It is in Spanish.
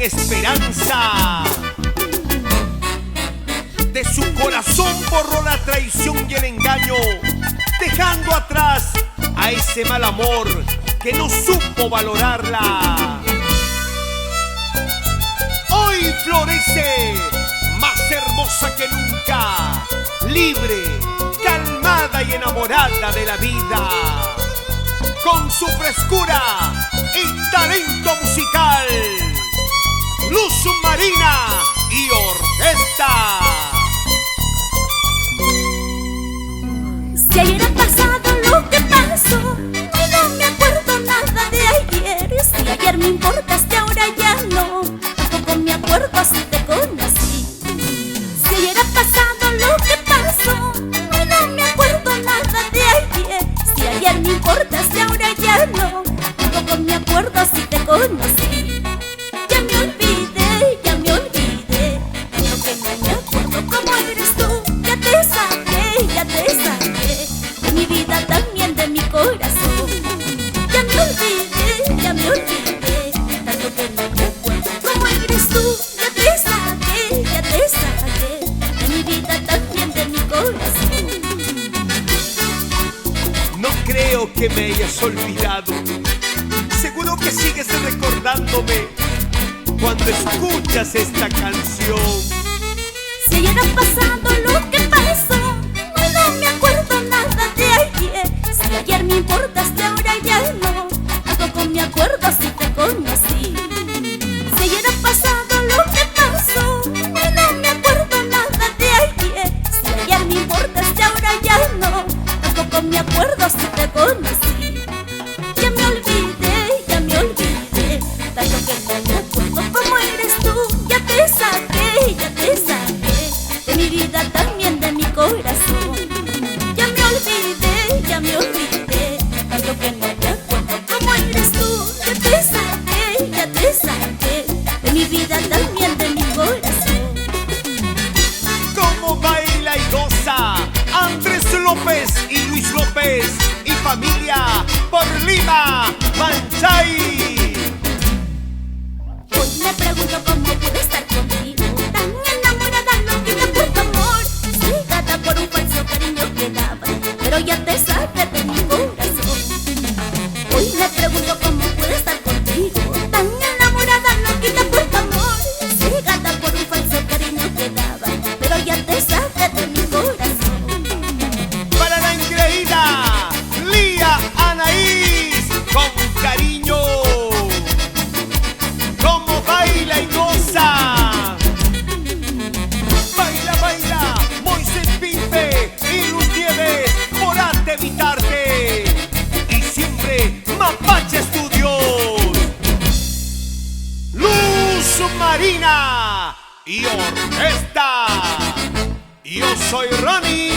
esperanza. De su corazón borró la traición y el engaño, dejando atrás a ese mal amor que no supo valorarla. Hoy florece más hermosa que nunca, libre, calmada y enamorada de la vida. Con su frescura y talento musical, Luz Submarina y orquesta. Si ayer ha pasado lo que pasó, hoy no me acuerdo nada de ayer. Si ayer me importaste, ahora ya no, tampoco me acuerdo si te conocí. Si ayer ha pasado lo que pasó, hoy no me acuerdo nada de ayer. Si ayer me importaste, ahora ya no, tampoco me acuerdo si te conocí. Ya me olvidé, lo que no me acuerdo cómo eres tú. Ya te saqué de mi vida, también de mi corazón. Ya me olvidé, tanto que no me acuerdo cómo eres tú. Ya te saqué de mi vida, también de mi corazón. No creo que me hayas olvidado, seguro que sigues recordándome cuando escuchas esta canción. Si ayer ha pasado lo que pasó, hoy no me acuerdo nada de ayer. Si ayer me importaste, ahora ya no, tampoco me acuerdo si te conocí. Si ayer ha pasado lo que pasó, hoy no me acuerdo nada de ayer. Si ayer me importaste, ahora ya no, tampoco me acuerdo si te conocí. Ya me olvidé, tanto que no me acuerdo cómo eres tú. Ya te saqué de mi vida, también de mi corazón. Ya me olvidé, tanto que no me acuerdo cómo eres tú. Ya te saqué de mi vida, también de mi corazón. Cómo baila y goza Andrés López y Luis López y familia por Lima, Manchay. Hoy me pregunto cómo pude estar contigo, tan enamorada, loquita por tu amor, cegada por un falso cariño que daba, pero ya te saqué de mi corazón. Hoy me pregunto cómo pude estar contigo, tan enamorada, loquita por tu amor, cegada por un falso cariño que daba, pero ya te saqué de mi corazón. Para la engreída Lía Anaís, con cariño. Cómo baila y goza. Baila, baila, Moisés Pipe y Luz Nieves, por arte evitarte. Y siempre Mapache Estudios, Luz Submarina y orquesta. Yo soy Ronnie.